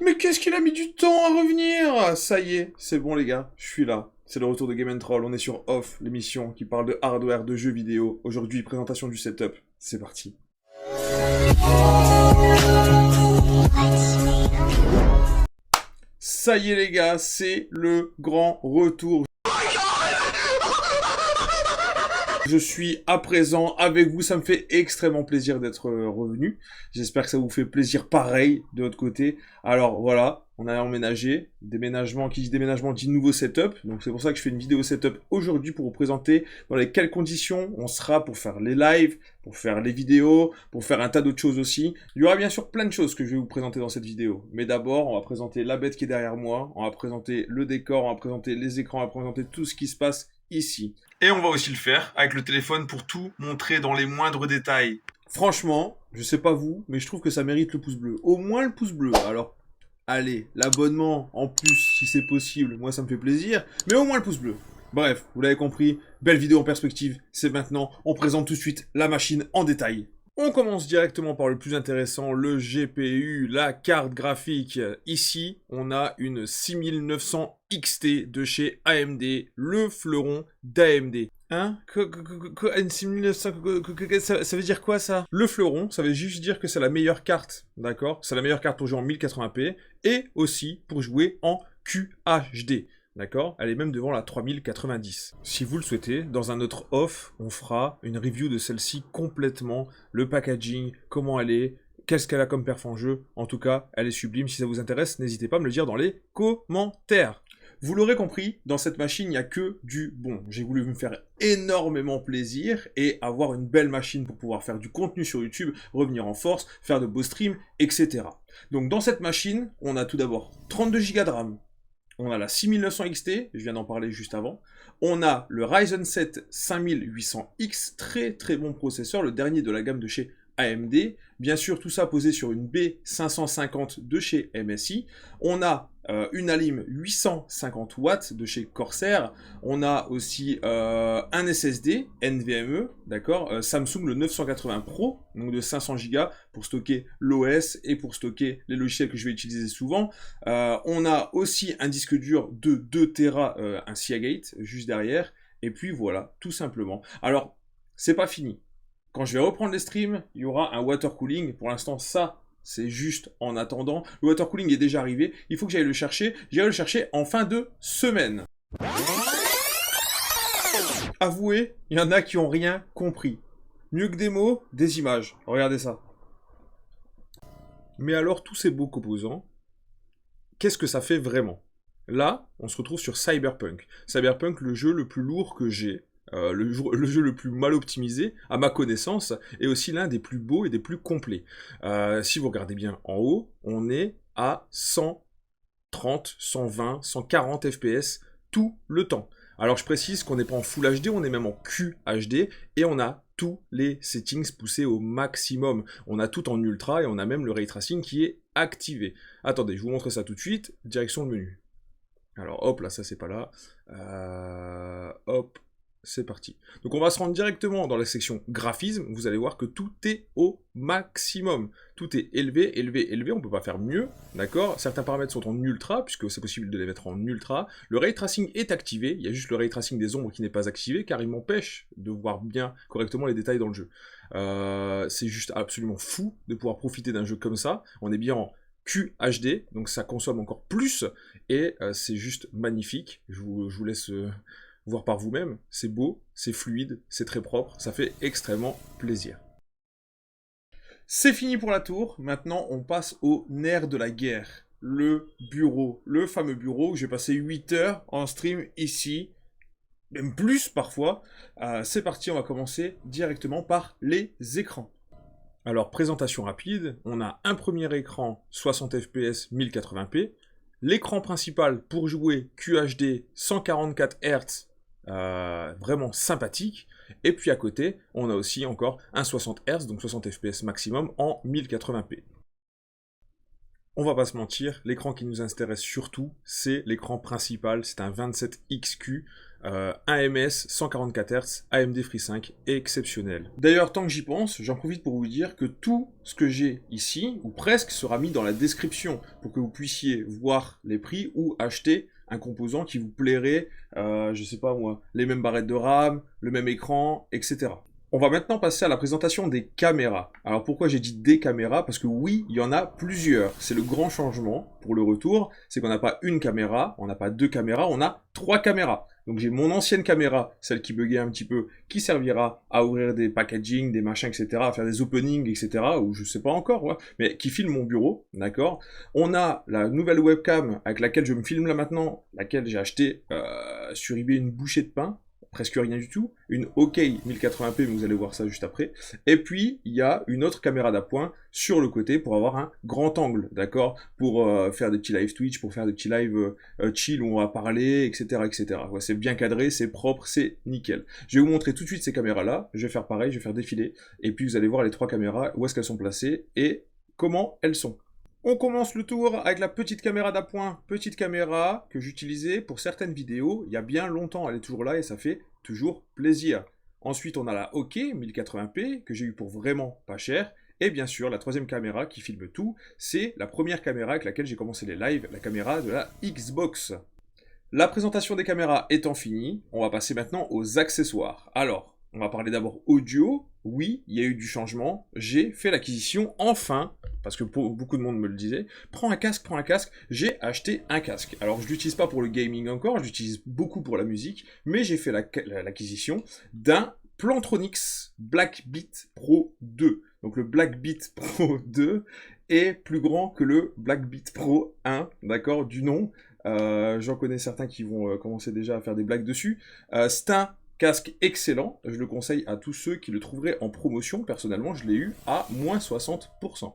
Mais qu'est-ce qu'il a mis du temps à revenir? Ça y est, c'est bon les gars, je suis là. C'est le retour de Game Troll, on est sur Off, l'émission qui parle de hardware, de jeux vidéo. Aujourd'hui, présentation du setup. C'est parti. Ça y est les gars, c'est le grand retour. Je suis à présent avec vous, ça me fait extrêmement plaisir d'être revenu. J'espère que ça vous fait plaisir pareil de votre côté. Alors voilà, on a emménagé, déménagement, qui dit déménagement dit nouveau setup. Donc c'est pour ça que je fais une vidéo setup aujourd'hui pour vous présenter dans les quelles conditions on sera pour faire les lives, pour faire les vidéos, pour faire un tas d'autres choses aussi. Il y aura bien sûr plein de choses que je vais vous présenter dans cette vidéo. Mais d'abord, on va présenter la bête qui est derrière moi, on va présenter le décor, on va présenter les écrans, on va présenter tout ce qui se passe ici. Et on va aussi le faire avec le téléphone pour tout montrer dans les moindres détails. Franchement, je sais pas vous, mais je trouve que ça mérite le pouce bleu. Au moins le pouce bleu. Alors, allez, l'abonnement en plus si c'est possible, moi ça me fait plaisir, mais au moins le pouce bleu. Bref, vous l'avez compris, belle vidéo en perspective, c'est maintenant, on présente tout de suite la machine en détail. On commence directement par le plus intéressant, le GPU, la carte graphique. Ici, on a une 6900 XT de chez AMD, le fleuron d'AMD. Hein? Une 6900, ça veut dire quoi ça? Le fleuron, ça veut juste dire que c'est la meilleure carte, d'accord? C'est la meilleure carte pour jouer en 1080p et aussi pour jouer en QHD. D'accord? Elle est même devant la 3090. Si vous le souhaitez, dans un autre off, on fera une review de celle-ci complètement, le packaging, comment elle est, qu'est-ce qu'elle a comme perf en jeu. En tout cas, elle est sublime. Si ça vous intéresse, n'hésitez pas à me le dire dans les commentaires. Vous l'aurez compris, dans cette machine, il n'y a que du bon. J'ai voulu me faire énormément plaisir et avoir une belle machine pour pouvoir faire du contenu sur YouTube, revenir en force, faire de beaux streams, etc. Donc dans cette machine, on a tout d'abord 32 Go de RAM. On a la 6900 XT, je viens d'en parler juste avant. On a le Ryzen 7 5800X, très très bon processeur, le dernier de la gamme de chez AMD. Bien sûr, tout ça posé sur une B550 de chez MSI. On a une Alim 850 watts de chez Corsair. On a aussi un SSD NVMe, d'accord, Samsung le 980 Pro, donc de 500 Go pour stocker l'OS et pour stocker les logiciels que je vais utiliser souvent. On a aussi un disque dur de 2 Tera, un Seagate juste derrière. Et puis voilà, tout simplement. Alors, c'est pas fini. Quand je vais reprendre les streams, il y aura un water cooling. Pour l'instant, ça, c'est juste en attendant. Le water cooling est déjà arrivé. Il faut que j'aille le chercher. J'irai le chercher en fin de semaine. Avouez, il y en a qui n'ont rien compris. Mieux que des mots, des images. Regardez ça. Mais alors, tous ces beaux composants, qu'est-ce que ça fait vraiment? Là, on se retrouve sur Cyberpunk. Cyberpunk, le jeu le plus lourd que j'ai. Le jeu le plus mal optimisé, à ma connaissance, et aussi l'un des plus beaux et des plus complets. Si vous regardez bien en haut, on est à 130, 120, 140 FPS tout le temps. Alors je précise qu'on n'est pas en Full HD, on est même en QHD, et on a tous les settings poussés au maximum. On a tout en ultra, et on a même le ray tracing qui est activé. Attendez, je vous montre ça tout de suite, direction le menu. Alors hop, là ça c'est pas là. Hop. C'est parti. Donc on va se rendre directement dans la section graphisme. Vous allez voir que tout est au maximum. Tout est élevé, élevé, élevé. On ne peut pas faire mieux. D'accord? Certains paramètres sont en ultra, puisque c'est possible de les mettre en ultra. Le ray tracing est activé. Il y a juste le ray tracing des ombres qui n'est pas activé, car il m'empêche de voir bien correctement les détails dans le jeu. C'est juste absolument fou de pouvoir profiter d'un jeu comme ça. On est bien en QHD, donc ça consomme encore plus. Et c'est juste magnifique. Je vous laisse... voir par vous-même, c'est beau, c'est fluide, c'est très propre, ça fait extrêmement plaisir. C'est fini pour la tour, maintenant on passe au nerf de la guerre, le bureau, le fameux bureau où j'ai passé 8 heures en stream ici, même plus parfois. C'est parti, on va commencer directement par les écrans. Alors, présentation rapide, on a un premier écran 60 fps 1080p, l'écran principal pour jouer QHD 144 Hz, vraiment sympathique, et puis à côté on a aussi encore un 60 Hz, donc 60 fps maximum en 1080p. On va pas se mentir, l'écran qui nous intéresse surtout, c'est l'écran principal, c'est un 27XQ, 1 ms, 144 Hz, AMD Free5, exceptionnel. D'ailleurs, tant que j'y pense, j'en profite pour vous dire que tout ce que j'ai ici, ou presque, sera mis dans la description, pour que vous puissiez voir les prix ou acheter un composant qui vous plairait, je sais pas moi, les mêmes barrettes de RAM, le même écran, etc. On va maintenant passer à la présentation des caméras. Alors pourquoi j'ai dit des caméras? Parce que oui, il y en a plusieurs. C'est le grand changement pour le retour, c'est qu'on n'a pas une caméra, on n'a pas deux caméras, on a trois caméras. Donc j'ai mon ancienne caméra, celle qui buguait un petit peu, qui servira à ouvrir des packaging, des machins, etc., à faire des openings, etc., ou je sais pas encore, ouais, mais qui filme mon bureau, d'accord? On a la nouvelle webcam avec laquelle je me filme là maintenant, laquelle j'ai acheté sur eBay une bouchée de pain, presque rien du tout, une OK 1080p, mais vous allez voir ça juste après, et puis il y a une autre caméra d'appoint sur le côté pour avoir un grand angle, d'accord, pour faire des petits live Twitch, pour faire des petits live chill où on va parler, etc., etc. Ouais, c'est bien cadré, c'est propre, c'est nickel. Je vais vous montrer tout de suite ces caméras-là, je vais faire pareil, je vais faire défiler, et puis vous allez voir les trois caméras, où est-ce qu'elles sont placées, et comment elles sont. On commence le tour avec la petite caméra d'appoint, petite caméra que j'utilisais pour certaines vidéos, il y a bien longtemps, elle est toujours là et ça fait toujours plaisir. Ensuite, on a la OK 1080p que j'ai eu pour vraiment pas cher. Et bien sûr, la troisième caméra qui filme tout, c'est la première caméra avec laquelle j'ai commencé les lives, la caméra de la Xbox. La présentation des caméras étant finie, on va passer maintenant aux accessoires. Alors, on va parler d'abord audio. Oui, il y a eu du changement. J'ai fait l'acquisition, enfin, parce que beaucoup de monde me le disait, prends un casque, prends un casque. J'ai acheté un casque. Alors, je l'utilise pas pour le gaming encore, je l'utilise beaucoup pour la musique, mais j'ai fait l'acquisition d'un Plantronics Blackbeat Pro 2. Donc, le Blackbeat Pro 2 est plus grand que le Blackbeat Pro 1, d'accord, du nom. J'en connais certains qui vont commencer déjà à faire des blagues dessus. C'est un casque excellent, je le conseille à tous ceux qui le trouveraient en promotion. Personnellement, je l'ai eu à moins 60%.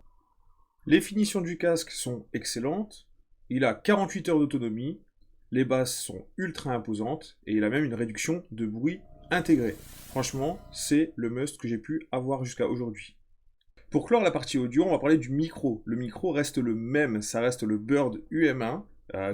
Les finitions du casque sont excellentes, il a 48 heures d'autonomie, les basses sont ultra imposantes, et il a même une réduction de bruit intégrée. Franchement, c'est le must que j'ai pu avoir jusqu'à aujourd'hui. Pour clore la partie audio, on va parler du micro. Le micro reste le même, ça reste le Bird UM1,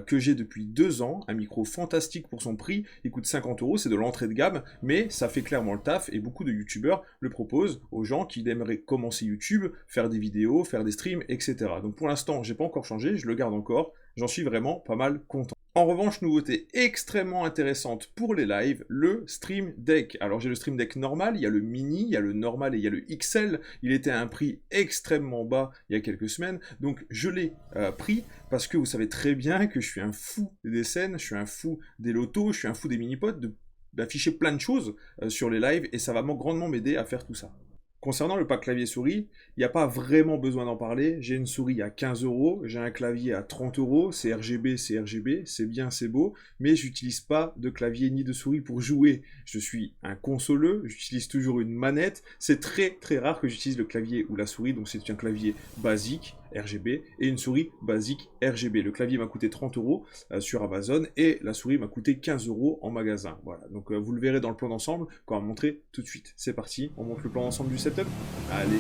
que j'ai depuis 2 ans, un micro fantastique pour son prix, il coûte 50 €, c'est de l'entrée de gamme, mais ça fait clairement le taf, et beaucoup de youtubeurs le proposent aux gens qui aimeraient commencer YouTube, faire des vidéos, faire des streams, etc. Donc pour l'instant, j'ai pas encore changé, je le garde encore, j'en suis vraiment pas mal content. En revanche, nouveauté extrêmement intéressante pour les lives, le Stream Deck. Alors j'ai le Stream Deck normal, il y a le mini, il y a le normal et il y a le XL. Il était à un prix extrêmement bas il y a quelques semaines, donc je l'ai pris parce que vous savez très bien que je suis un fou des scènes, je suis un fou des lotos, je suis un fou des mini-pods, d'afficher plein de choses sur les lives et ça va grandement m'aider à faire tout ça. Concernant le pack clavier-souris, il n'y a pas vraiment besoin d'en parler. J'ai une souris à 15 €, j'ai un clavier à 30 €, c'est RGB, c'est bien, c'est beau, mais j'utilise pas de clavier ni de souris pour jouer. Je suis un consoleux, j'utilise toujours une manette. C'est très très rare que j'utilise le clavier ou la souris, donc c'est un clavier basique, RGB, et une souris basique RGB. Le clavier m'a coûté 30 € sur Amazon, et la souris m'a coûté 15 € en magasin. Voilà, donc vous le verrez dans le plan d'ensemble, quand on va montrer tout de suite. C'est parti, on montre le plan d'ensemble du setup. Allez.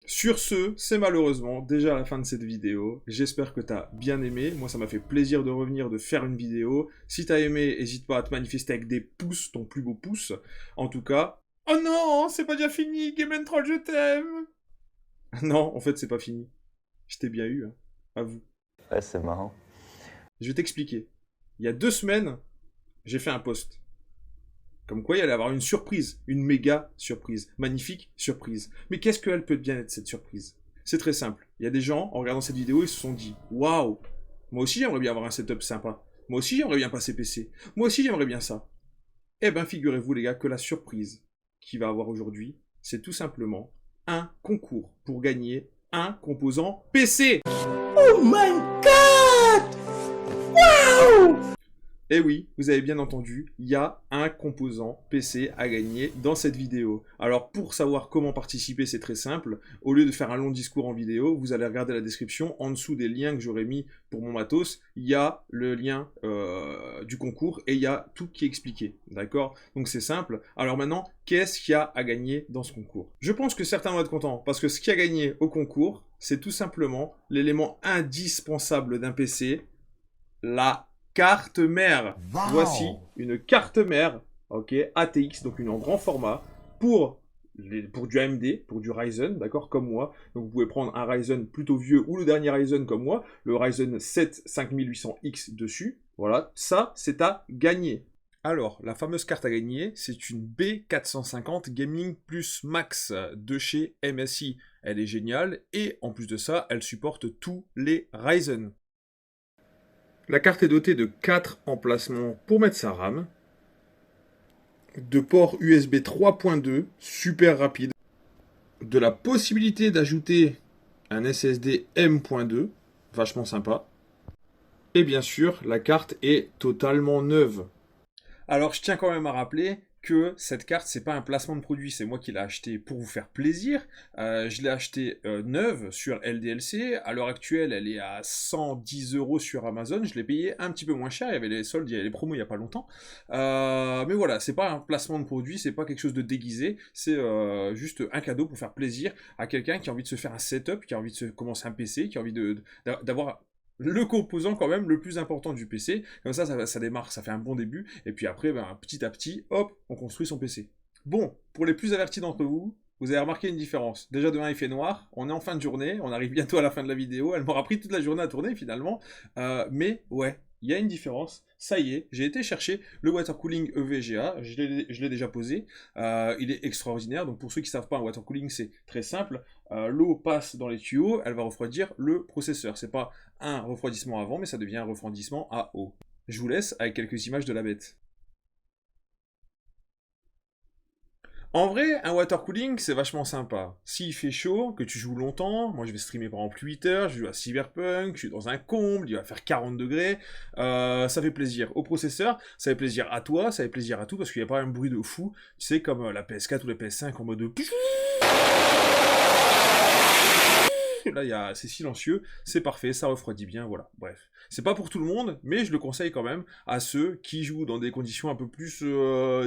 Sur ce, c'est malheureusement déjà la fin de cette vidéo. J'espère que t'as bien aimé. Moi, ça m'a fait plaisir de revenir, de faire une vidéo. Si t'as aimé, n'hésite pas à te manifester avec des pouces, ton plus beau pouce. En tout cas... Oh non, c'est pas déjà fini, Game & Troll, je t'aime. Non, en fait, c'est pas fini. Je t'ai bien eu, hein. À vous. Ouais, c'est marrant. Je vais t'expliquer. Il y a 2 semaines, j'ai fait un post. Comme quoi, il allait y avoir une surprise, une méga surprise, magnifique surprise. Mais qu'est-ce qu'elle peut bien être, cette surprise? C'est très simple. Il y a des gens, en regardant cette vidéo, ils se sont dit « Waouh, moi aussi j'aimerais bien avoir un setup sympa. Moi aussi j'aimerais bien passer PC. Moi aussi j'aimerais bien ça. » Eh ben, figurez-vous les gars que la surprise qu'il va avoir aujourd'hui, c'est tout simplement un concours pour gagner un composant PC. Oh my god! Wow! Eh oui, vous avez bien entendu, il y a un composant PC à gagner dans cette vidéo. Alors pour savoir comment participer, c'est très simple. Au lieu de faire un long discours en vidéo, vous allez regarder la description. En dessous des liens que j'aurais mis pour mon matos, il y a le lien du concours et il y a tout qui est expliqué. D'accord? Donc c'est simple. Alors maintenant, qu'est-ce qu'il y a à gagner dans ce concours? Je pense que certains vont être contents parce que ce qu'il y a à gagner au concours, c'est tout simplement l'élément indispensable d'un PC, la carte mère. Wow. Voici une carte mère, ok, ATX, donc une en grand format, pour du AMD, pour du Ryzen, d'accord, comme moi. Donc vous pouvez prendre un Ryzen plutôt vieux ou le dernier Ryzen comme moi, le Ryzen 7 5800X dessus. Voilà, ça c'est à gagner. Alors, la fameuse carte à gagner, c'est une B450 Gaming Plus Max de chez MSI. Elle est géniale et en plus de ça, elle supporte tous les Ryzen. La carte est dotée de 4 emplacements pour mettre sa RAM, de port USB 3.2, super rapide, de la possibilité d'ajouter un SSD M.2, vachement sympa, et bien sûr, la carte est totalement neuve. Alors, je tiens quand même à rappeler que cette carte, c'est pas un placement de produit, c'est moi qui l'ai acheté pour vous faire plaisir. Je l'ai acheté neuve sur LDLC. À l'heure actuelle, elle est à 110 € sur Amazon. Je l'ai payé un petit peu moins cher. Il y avait les soldes, il y avait les promos il y a pas longtemps. Mais voilà, c'est pas un placement de produit, c'est pas quelque chose de déguisé. C'est juste un cadeau pour faire plaisir à quelqu'un qui a envie de se faire un setup, qui a envie de se commencer un PC, qui a envie d'avoir le composant quand même le plus important du PC. Comme ça démarre, ça fait un bon début. Et puis après, petit à petit, hop, on construit son PC. Bon, pour les plus avertis d'entre vous, vous avez remarqué une différence. Déjà demain il fait noir, on est en fin de journée, on arrive bientôt à la fin de la vidéo. Elle m'aura pris toute la journée à tourner finalement. Mais ouais, il y a une différence. Ça y est, j'ai été chercher le water cooling EVGA, je l'ai déjà posé. Il est extraordinaire. Donc pour ceux qui ne savent pas, un water cooling c'est très simple. L'eau passe dans les tuyaux, elle va refroidir le processeur. C'est pas un refroidissement avant, mais ça devient un refroidissement à eau. Je vous laisse avec quelques images de la bête. En vrai, un water cooling, c'est vachement sympa. S'il fait chaud, que tu joues longtemps, moi je vais streamer par exemple 8 heures, je joue à Cyberpunk, je suis dans un comble, il va faire 40 degrés, ça fait plaisir au processeur, ça fait plaisir à toi, ça fait plaisir à tout, parce qu'il n'y a pas un bruit de fou, tu sais, comme la PS4 ou la PS5 en mode de... Là, c'est silencieux, c'est parfait, ça refroidit bien, voilà, bref. C'est pas pour tout le monde, mais je le conseille quand même à ceux qui jouent dans des conditions un peu plus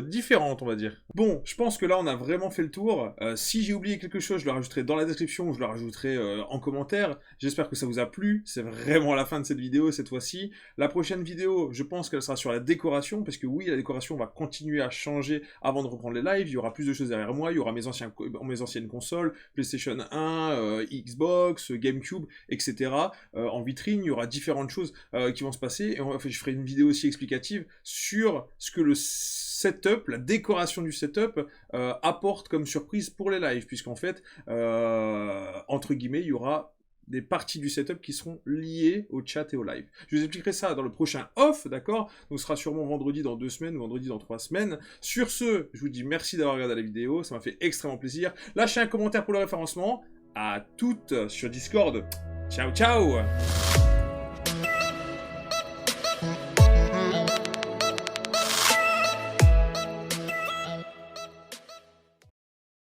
différentes, on va dire. Bon, je pense que là, on a vraiment fait le tour. Si j'ai oublié quelque chose, je le rajouterai dans la description ou je le rajouterai en commentaire. J'espère que ça vous a plu. C'est vraiment la fin de cette vidéo cette fois-ci. La prochaine vidéo, je pense qu'elle sera sur la décoration, parce que oui, la décoration va continuer à changer avant de reprendre les lives. Il y aura plus de choses derrière moi. Il y aura mes anciennes consoles, PlayStation 1, Xbox, GameCube, etc. En vitrine, il y aura différentes choses qui vont se passer, et je ferai une vidéo aussi explicative sur ce que le setup, la décoration du setup apporte comme surprise pour les lives, puisqu'en fait, entre guillemets, il y aura des parties du setup qui seront liées au chat et au live. Je vous expliquerai ça dans le prochain off, d'accord? Donc ce sera sûrement vendredi dans 2 semaines, ou vendredi dans 3 semaines. Sur ce, je vous dis merci d'avoir regardé la vidéo, ça m'a fait extrêmement plaisir. Lâchez un commentaire pour le référencement. À toutes sur Discord. Ciao, ciao!